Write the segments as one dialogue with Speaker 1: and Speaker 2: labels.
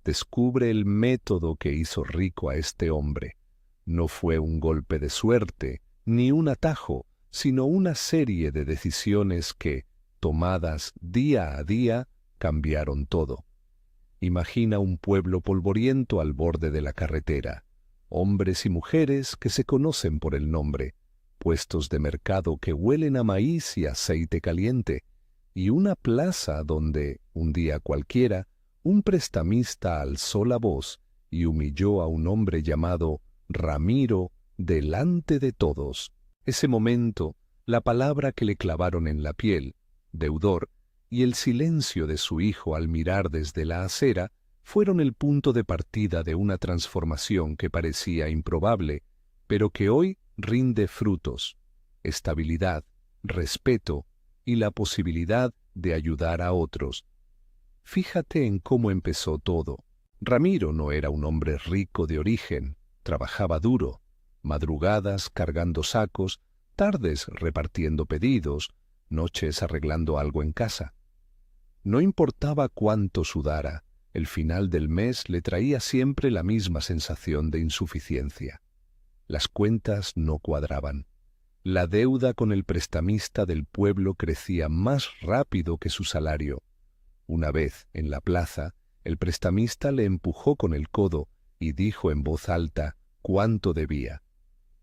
Speaker 1: descubre el método que hizo rico a este hombre. No fue un golpe de suerte, ni un atajo, sino una serie de decisiones que, tomadas día a día, cambiaron todo. Imagina un pueblo polvoriento al borde de la carretera, hombres y mujeres que se conocen por el nombre, puestos de mercado que huelen a maíz y aceite caliente, y una plaza donde, un día cualquiera, un prestamista alzó la voz y humilló a un hombre llamado Ramiro delante de todos. Ese momento, la palabra que le clavaron en la piel, deudor, y el silencio de su hijo al mirar desde la acera, fueron el punto de partida de una transformación que parecía improbable, pero que hoy rinde frutos, estabilidad, respeto y la posibilidad de ayudar a otros. Fíjate en cómo empezó todo. Ramiro no era un hombre rico de origen, trabajaba duro, madrugadas cargando sacos, tardes repartiendo pedidos, noches arreglando algo en casa. No importaba cuánto sudara, el final del mes le traía siempre la misma sensación de insuficiencia. Las cuentas no cuadraban. La deuda con el prestamista del pueblo crecía más rápido que su salario. Una vez, en la plaza, el prestamista le empujó con el codo y dijo en voz alta cuánto debía.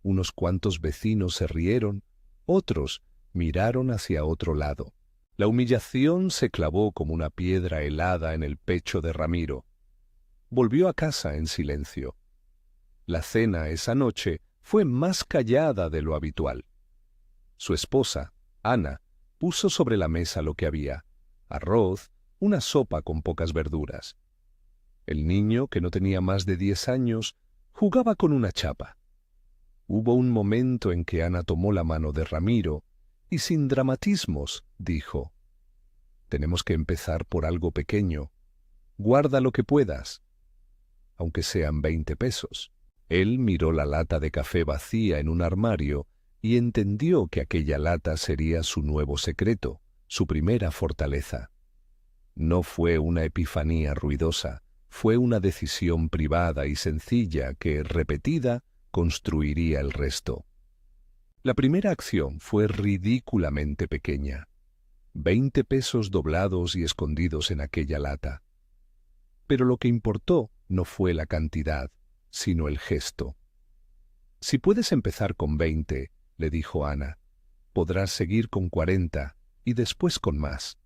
Speaker 1: Unos cuantos vecinos se rieron, otros miraron hacia otro lado. La humillación se clavó como una piedra helada en el pecho de Ramiro. Volvió a casa en silencio. La cena esa noche fue más callada de lo habitual. Su esposa, Ana, puso sobre la mesa lo que había: arroz, una sopa con pocas verduras. El niño, que no tenía más de 10 años, jugaba con una chapa. Hubo un momento en que Ana tomó la mano de Ramiro y sin dramatismos dijo: «Tenemos que empezar por algo pequeño. Guarda lo que puedas, aunque sean 20 pesos». Él miró la lata de café vacía en un armario y entendió que aquella lata sería su nuevo secreto, su primera fortaleza. No fue una epifanía ruidosa, fue una decisión privada y sencilla que, repetida, construiría el resto. La primera acción fue ridículamente pequeña: 20 pesos doblados y escondidos en aquella lata. Pero lo que importó no fue la cantidad, sino el gesto. «Si puedes empezar con 20», le dijo Ana, «podrás seguir con 40 y después con más.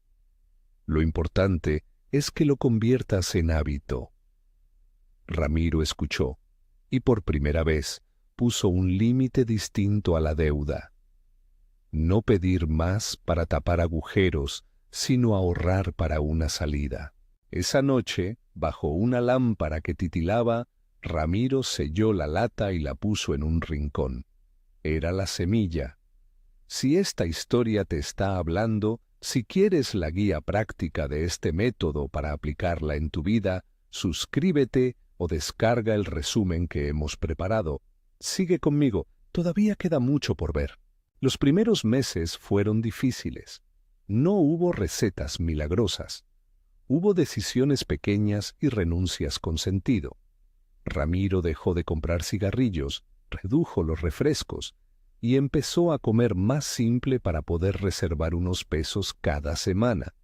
Speaker 1: Lo importante es que lo conviertas en hábito». Ramiro escuchó y por primera vez puso un límite distinto a la deuda. No pedir más para tapar agujeros, sino ahorrar para una salida. Esa noche, bajo una lámpara que titilaba, Ramiro selló la lata y la puso en un rincón. Era la semilla. Si esta historia te está hablando, si quieres la guía práctica de este método para aplicarla en tu vida, suscríbete o descarga el resumen que hemos preparado. Sigue conmigo, todavía queda mucho por ver. Los primeros meses fueron difíciles. No hubo recetas milagrosas. Hubo decisiones pequeñas y renuncias con sentido. Ramiro dejó de comprar cigarrillos, redujo los refrescos y empezó a comer más simple para poder reservar unos pesos cada semana.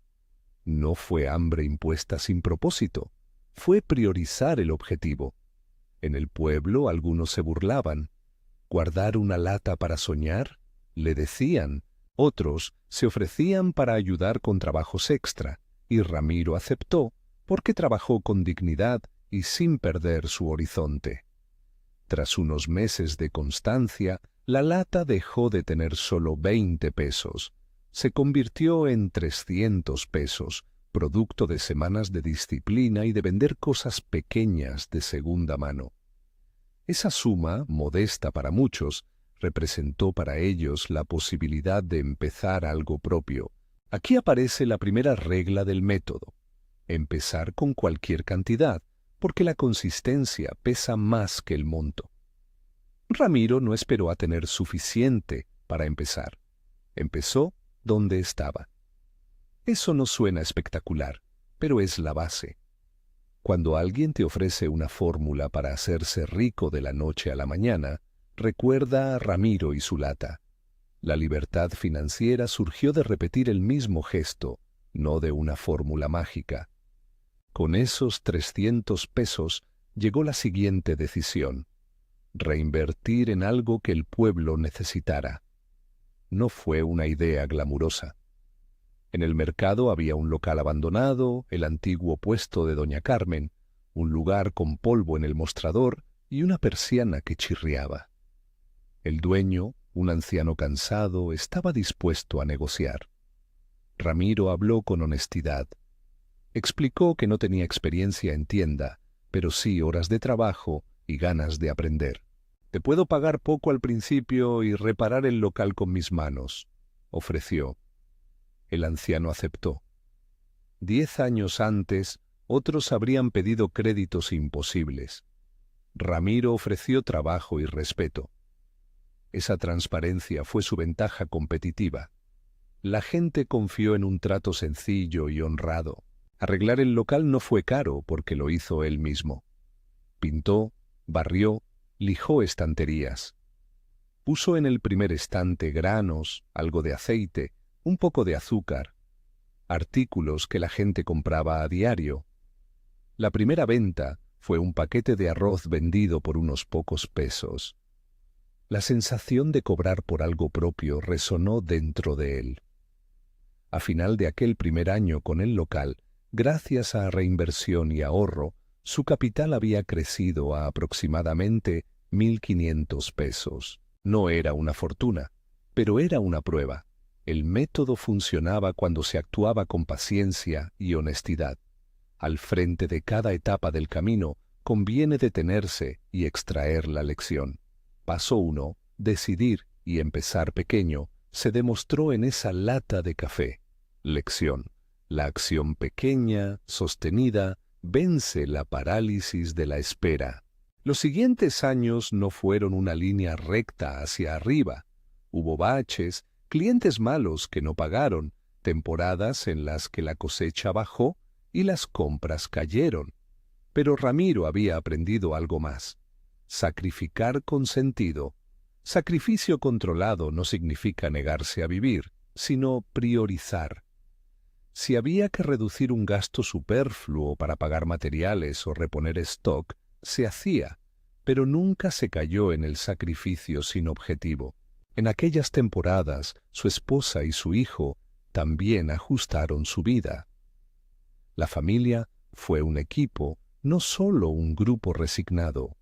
Speaker 1: No fue hambre impuesta sin propósito, fue priorizar el objetivo. En el pueblo algunos se burlaban. ¿Guardar una lata para soñar?, le decían. Otros se ofrecían para ayudar con trabajos extra, y Ramiro aceptó porque trabajó con dignidad y sin perder su horizonte. Tras unos meses de constancia, la lata dejó de tener solo 20 pesos. Se convirtió en 300 pesos, producto de semanas de disciplina y de vender cosas pequeñas de segunda mano. Esa suma, modesta para muchos, representó para ellos la posibilidad de empezar algo propio. Aquí aparece la primera regla del método: empezar con cualquier cantidad, porque la consistencia pesa más que el monto. Ramiro no esperó a tener suficiente para empezar. Empezó donde estaba. Eso no suena espectacular, pero es la base. Cuando alguien te ofrece una fórmula para hacerse rico de la noche a la mañana, recuerda a Ramiro y su lata. La libertad financiera surgió de repetir el mismo gesto, no de una fórmula mágica. Con esos 300 pesos llegó la siguiente decisión: reinvertir en algo que el pueblo necesitara. No fue una idea glamurosa. En el mercado había un local abandonado, el antiguo puesto de doña Carmen, un lugar con polvo en el mostrador y una persiana que chirriaba. El dueño, un anciano cansado, estaba dispuesto a negociar. Ramiro habló con honestidad. Explicó que no tenía experiencia en tienda, pero sí horas de trabajo y ganas de aprender. «Te puedo pagar poco al principio y reparar el local con mis manos», ofreció. El anciano aceptó. 10 años antes, otros habrían pedido créditos imposibles. Ramiro ofreció trabajo y respeto. Esa transparencia fue su ventaja competitiva. La gente confió en un trato sencillo y honrado. Arreglar el local no fue caro porque lo hizo él mismo. Pintó, barrió, lijó estanterías. Puso en el primer estante granos, algo de aceite, un poco de azúcar, artículos que la gente compraba a diario. La primera venta fue un paquete de arroz vendido por unos pocos pesos. La sensación de cobrar por algo propio resonó dentro de él. A final de aquel primer año con el local, gracias a reinversión y ahorro, su capital había crecido a aproximadamente 1.500 pesos. No era una fortuna, pero era una prueba. El método funcionaba cuando se actuaba con paciencia y honestidad. Al frente de cada etapa del camino, conviene detenerse y extraer la lección. Paso 1, decidir y empezar pequeño, se demostró en esa lata de café. Lección: la acción pequeña, sostenida, vence la parálisis de la espera. Los siguientes años no fueron una línea recta hacia arriba. Hubo baches, clientes malos que no pagaron, temporadas en las que la cosecha bajó y las compras cayeron. Pero Ramiro había aprendido algo más: sacrificar con sentido. Sacrificio controlado no significa negarse a vivir, sino priorizar. Si había que reducir un gasto superfluo para pagar materiales o reponer stock, se hacía, pero nunca se cayó en el sacrificio sin objetivo. En aquellas temporadas, su esposa y su hijo también ajustaron su vida. La familia fue un equipo, no solo un grupo resignado.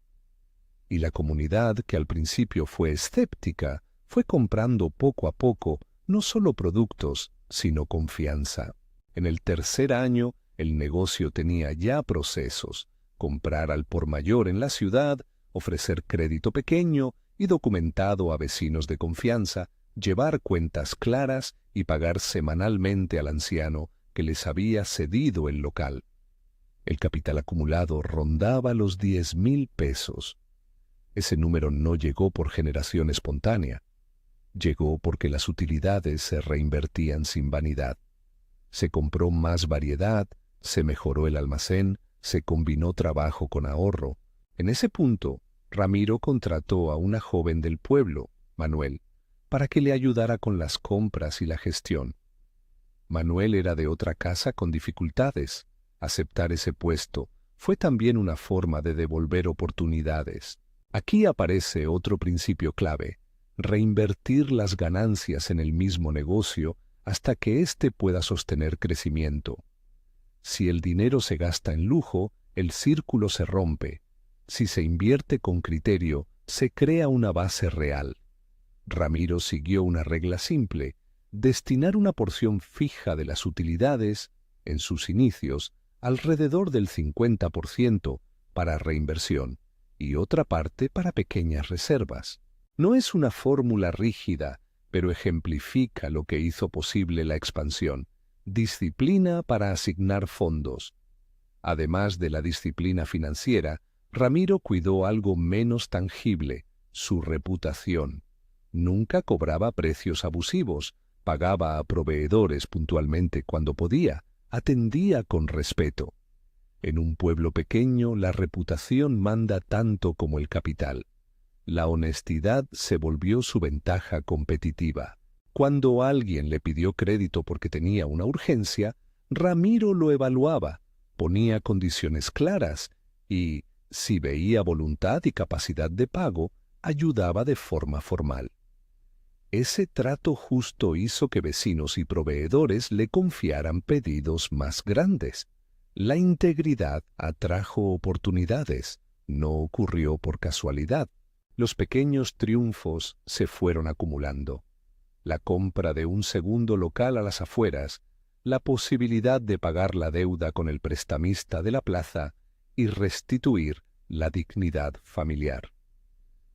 Speaker 1: Y la comunidad, que al principio fue escéptica, fue comprando poco a poco no solo productos, sino confianza. En el tercer año, el negocio tenía ya procesos: comprar al por mayor en la ciudad, ofrecer crédito pequeño y documentado a vecinos de confianza, llevar cuentas claras y pagar semanalmente al anciano que les había cedido el local. El capital acumulado rondaba los 10.000 pesos. Ese número no llegó por generación espontánea. Llegó porque las utilidades se reinvertían sin vanidad. Se compró más variedad, se mejoró el almacén, se combinó trabajo con ahorro. En ese punto, Ramiro contrató a una joven del pueblo, Manuel, para que le ayudara con las compras y la gestión. Manuel era de otra casa con dificultades. Aceptar ese puesto fue también una forma de devolver oportunidades. Aquí aparece otro principio clave: reinvertir las ganancias en el mismo negocio hasta que éste pueda sostener crecimiento. Si el dinero se gasta en lujo, el círculo se rompe. Si se invierte con criterio, se crea una base real. Ramiro siguió una regla simple: destinar una porción fija de las utilidades, en sus inicios, alrededor del 50% para reinversión y otra parte para pequeñas reservas. No es una fórmula rígida, pero ejemplifica lo que hizo posible la expansión: disciplina para asignar fondos. Además de la disciplina financiera, Ramiro cuidó algo menos tangible: su reputación. Nunca cobraba precios abusivos, pagaba a proveedores puntualmente cuando podía, atendía con respeto. En un pueblo pequeño, la reputación manda tanto como el capital. La honestidad se volvió su ventaja competitiva. Cuando alguien le pidió crédito porque tenía una urgencia, Ramiro lo evaluaba, ponía condiciones claras y, si veía voluntad y capacidad de pago, ayudaba de forma formal. Ese trato justo hizo que vecinos y proveedores le confiaran pedidos más grandes. La integridad atrajo oportunidades, no ocurrió por casualidad. Los pequeños triunfos se fueron acumulando. La compra de un segundo local a las afueras, la posibilidad de pagar la deuda con el prestamista de la plaza y restituir la dignidad familiar.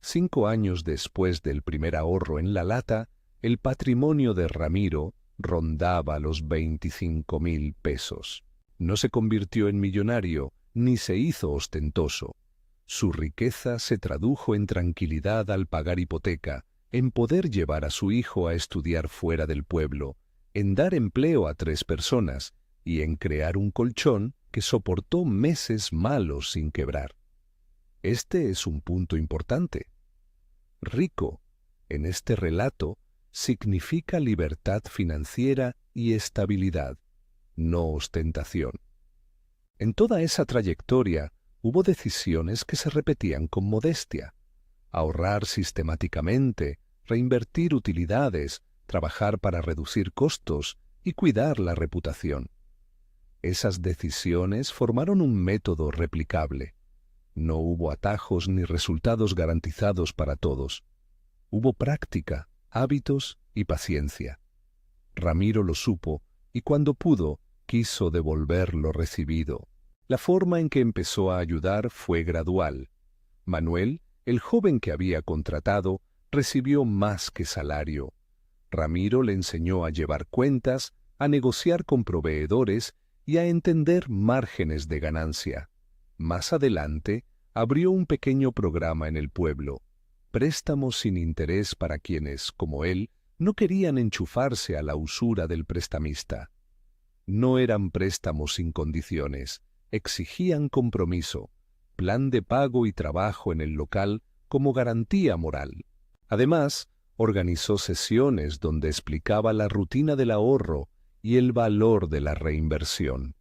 Speaker 1: 5 años después del primer ahorro en la lata, el patrimonio de Ramiro rondaba los 25,000 pesos. No se convirtió en millonario ni se hizo ostentoso. Su riqueza se tradujo en tranquilidad al pagar hipoteca, en poder llevar a su hijo a estudiar fuera del pueblo, en dar empleo a 3 personas y en crear un colchón que soportó meses malos sin quebrar. Este es un punto importante. Rico, en este relato, significa libertad financiera y estabilidad, no ostentación. En toda esa trayectoria hubo decisiones que se repetían con modestia: ahorrar sistemáticamente, reinvertir utilidades, trabajar para reducir costos y cuidar la reputación. Esas decisiones formaron un método replicable. No hubo atajos ni resultados garantizados para todos. Hubo práctica, hábitos y paciencia. Ramiro lo supo y cuando pudo, quiso devolver lo recibido. La forma en que empezó a ayudar fue gradual. Manuel, el joven que había contratado, recibió más que salario. Ramiro le enseñó a llevar cuentas, a negociar con proveedores y a entender márgenes de ganancia. Más adelante, abrió un pequeño programa en el pueblo, préstamos sin interés para quienes, como él, no querían enchufarse a la usura del prestamista. No eran préstamos sin condiciones, exigían compromiso, plan de pago y trabajo en el local como garantía moral. Además, organizó sesiones donde explicaba la rutina del ahorro y el valor de la reinversión.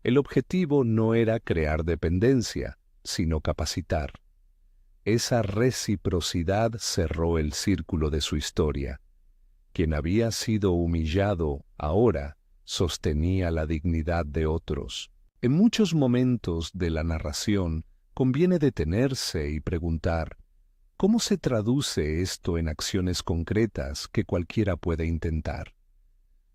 Speaker 1: El objetivo no era crear dependencia, sino capacitar. Esa reciprocidad cerró el círculo de su historia. Quien había sido humillado, ahora sostenía la dignidad de otros. En muchos momentos de la narración conviene detenerse y preguntar: ¿cómo se traduce esto en acciones concretas que cualquiera puede intentar?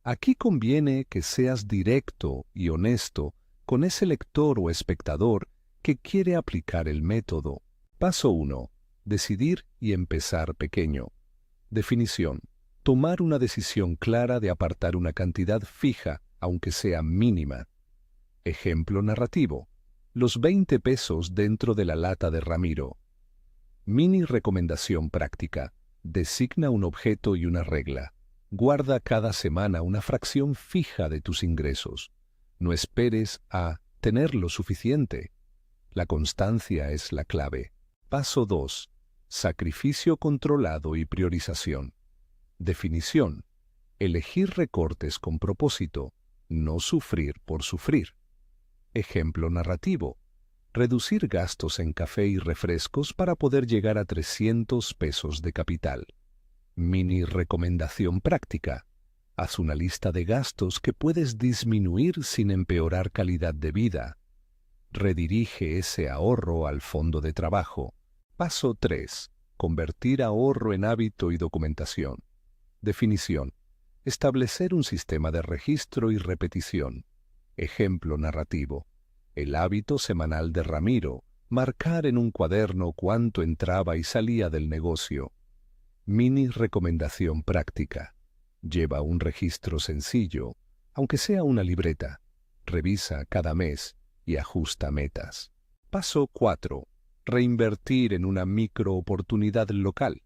Speaker 1: Aquí conviene que seas directo y honesto con ese lector o espectador que quiere aplicar el método. Paso 1. Decidir y empezar pequeño. Definición: tomar una decisión clara de apartar una cantidad fija, aunque sea mínima. Ejemplo narrativo: los 20 pesos dentro de la lata de Ramiro. Mini recomendación práctica: designa un objeto y una regla. Guarda cada semana una fracción fija de tus ingresos. No esperes a tener lo suficiente. La constancia es la clave. Paso 2. Sacrificio controlado y priorización. Definición: elegir recortes con propósito, no sufrir por sufrir. Ejemplo narrativo: reducir gastos en café y refrescos para poder llegar a 300 pesos de capital. Mini recomendación práctica: haz una lista de gastos que puedes disminuir sin empeorar calidad de vida. Redirige ese ahorro al fondo de trabajo. Paso 3. Convertir ahorro en hábito y documentación. Definición: establecer un sistema de registro y repetición. Ejemplo narrativo: el hábito semanal de Ramiro, marcar en un cuaderno cuánto entraba y salía del negocio. Mini recomendación práctica: lleva un registro sencillo, aunque sea una libreta. Revisa cada mes y ajusta metas. Paso 4. Reinvertir en una microoportunidad local.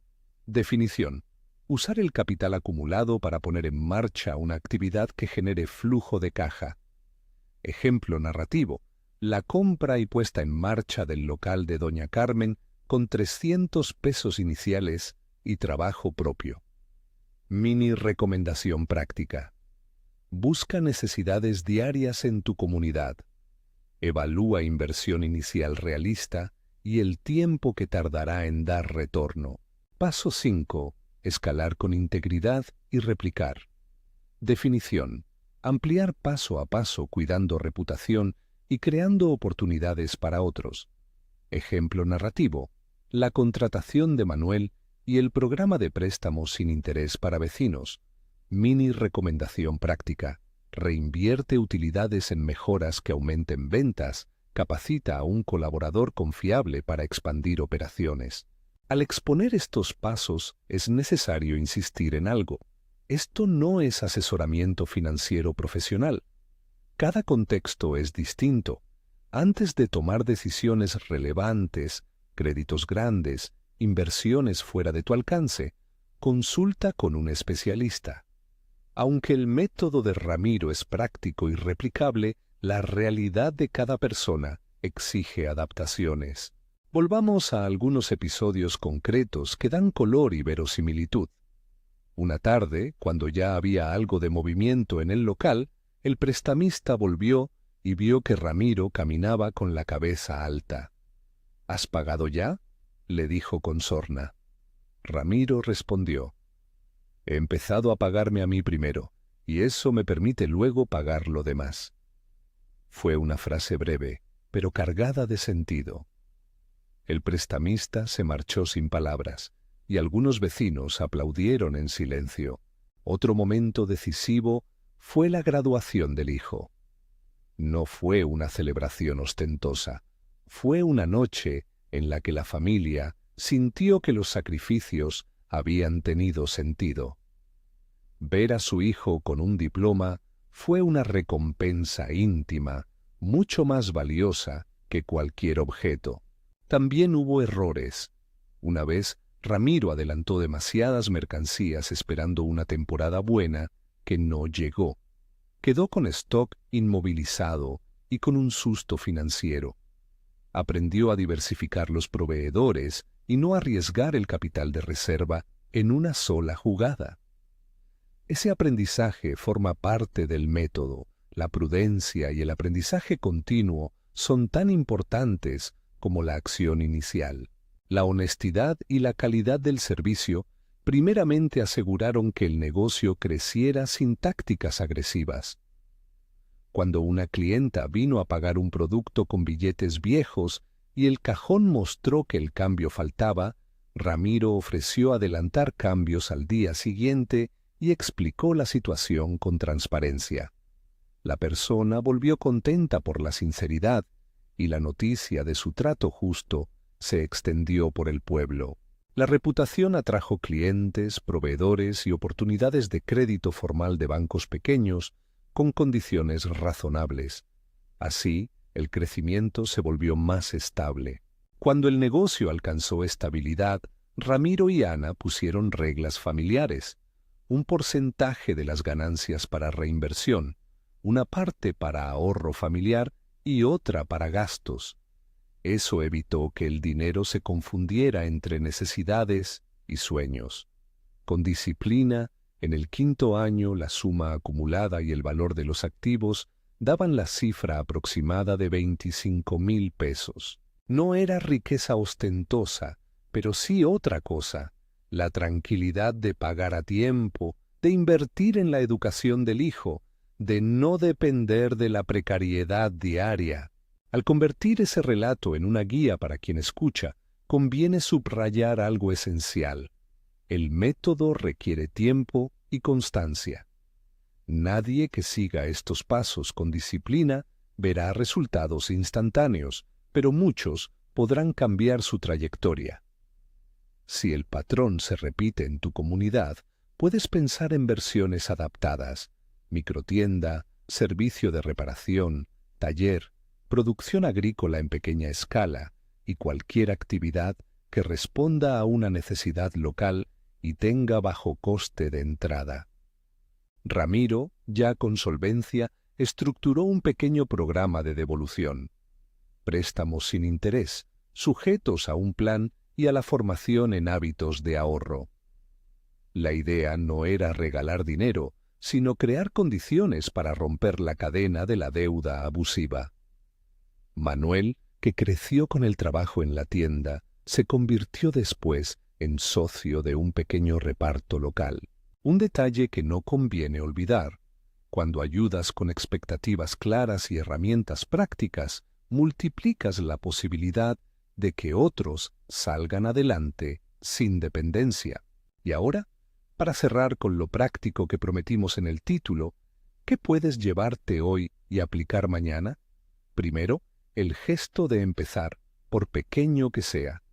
Speaker 1: Definición: usar el capital acumulado para poner en marcha una actividad que genere flujo de caja. Ejemplo narrativo: la compra y puesta en marcha del local de doña Carmen con 300 pesos iniciales y trabajo propio. Mini recomendación práctica. Busca necesidades diarias en tu comunidad. Evalúa inversión inicial realista y el tiempo que tardará en dar retorno. Paso 5. Escalar con integridad y replicar. Definición. Ampliar paso a paso cuidando reputación y creando oportunidades para otros. Ejemplo narrativo. La contratación de Manuel y el programa de préstamos sin interés para vecinos. Mini recomendación práctica. Reinvierte utilidades en mejoras que aumenten ventas. Capacita a un colaborador confiable para expandir operaciones. Al exponer estos pasos es necesario insistir en algo. Esto no es asesoramiento financiero profesional. Cada contexto es distinto. Antes de tomar decisiones relevantes, créditos grandes, inversiones fuera de tu alcance, consulta con un especialista. Aunque el método de Ramiro es práctico y replicable, la realidad de cada persona exige adaptaciones. Volvamos a algunos episodios concretos que dan color y verosimilitud. Una tarde, cuando ya había algo de movimiento en el local, el prestamista volvió y vio que Ramiro caminaba con la cabeza alta. —¿Has pagado ya? —le dijo con sorna. Ramiro respondió: —He empezado a pagarme a mí primero, y eso me permite luego pagar lo demás. Fue una frase breve, pero cargada de sentido. El prestamista se marchó sin palabras, y algunos vecinos aplaudieron en silencio. Otro momento decisivo fue la graduación del hijo. No fue una celebración ostentosa, fue una noche en la que la familia sintió que los sacrificios habían tenido sentido. Ver a su hijo con un diploma fue una recompensa íntima, mucho más valiosa que cualquier objeto. También hubo errores. Una vez, Ramiro adelantó demasiadas mercancías esperando una temporada buena que no llegó. Quedó con stock inmovilizado y con un susto financiero. Aprendió a diversificar los proveedores y no arriesgar el capital de reserva en una sola jugada. Ese aprendizaje forma parte del método. La prudencia y el aprendizaje continuo son tan importantes como la acción inicial. La honestidad y la calidad del servicio primeramente aseguraron que el negocio creciera sin tácticas agresivas. Cuando una clienta vino a pagar un producto con billetes viejos y el cajón mostró que el cambio faltaba, Ramiro ofreció adelantar cambios al día siguiente y explicó la situación con transparencia. La persona volvió contenta por la sinceridad y la noticia de su trato justo se extendió por el pueblo. La reputación atrajo clientes, proveedores y oportunidades de crédito formal de bancos pequeños con condiciones razonables. Así, el crecimiento se volvió más estable. Cuando el negocio alcanzó estabilidad, Ramiro y Ana pusieron reglas familiares: un porcentaje de las ganancias para reinversión, una parte para ahorro familiar y otra para gastos. Eso evitó que el dinero se confundiera entre necesidades y sueños. Con disciplina, en el 5º año la suma acumulada y el valor de los activos daban la cifra aproximada de 25,000 pesos. No era riqueza ostentosa, pero sí otra cosa: la tranquilidad de pagar a tiempo, de invertir en la educación del hijo, de no depender de la precariedad diaria. Al convertir ese relato en una guía para quien escucha, conviene subrayar algo esencial: el método requiere tiempo y constancia. Nadie que siga estos pasos con disciplina verá resultados instantáneos, pero muchos podrán cambiar su trayectoria. Si el patrón se repite en tu comunidad, puedes pensar en versiones adaptadas: microtienda, servicio de reparación, taller, producción agrícola en pequeña escala y cualquier actividad que responda a una necesidad local y tenga bajo coste de entrada. Ramiro, ya con solvencia, estructuró un pequeño programa de devolución. préstamos sin interés, sujetos a un plan y a la formación en hábitos de ahorro. La idea no era regalar dinero, sino crear condiciones para romper la cadena de la deuda abusiva. Manuel, que creció con el trabajo en la tienda, se convirtió después en socio de un pequeño reparto local. Un detalle que no conviene olvidar: cuando ayudas con expectativas claras y herramientas prácticas, multiplicas la posibilidad de que otros salgan adelante sin dependencia. Y ahora, para cerrar con lo práctico que prometimos en el título, ¿qué puedes llevarte hoy y aplicar mañana? Primero, el gesto de empezar, por pequeño que sea.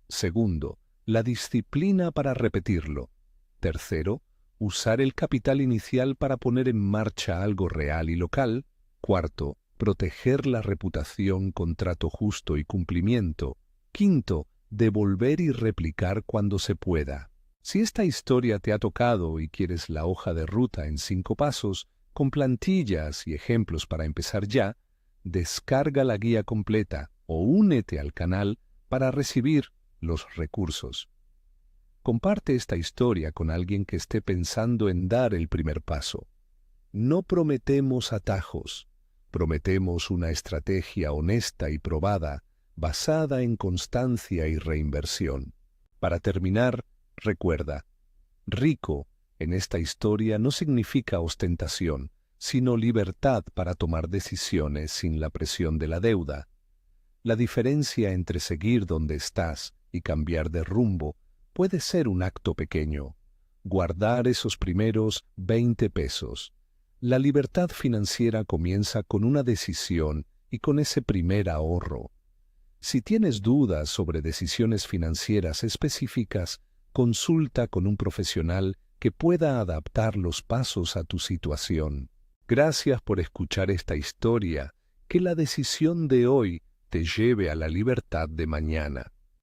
Speaker 1: Segundo, la disciplina para repetirlo. Tercero, usar el capital inicial para poner en marcha algo real y local. Cuarto, proteger la reputación con trato justo y cumplimiento. Quinto, devolver y replicar cuando se pueda. Si esta historia te ha tocado y quieres la hoja de ruta en 5 pasos, con plantillas y ejemplos para empezar ya, descarga la guía completa o únete al canal para recibir los recursos. Comparte esta historia con alguien que esté pensando en dar el primer paso. No prometemos atajos, prometemos una estrategia honesta y probada, basada en constancia y reinversión. Para terminar, recuerda, rico en esta historia no significa ostentación, sino libertad para tomar decisiones sin la presión de la deuda. La diferencia entre seguir donde estás y cambiar de rumbo puede ser un acto pequeño: guardar esos primeros 20 pesos. La libertad financiera comienza con una decisión y con ese primer ahorro. Si tienes dudas sobre decisiones financieras específicas, consulta con un profesional que pueda adaptar los pasos a tu situación. Gracias por escuchar esta historia. Que la decisión de hoy te lleve a la libertad de mañana.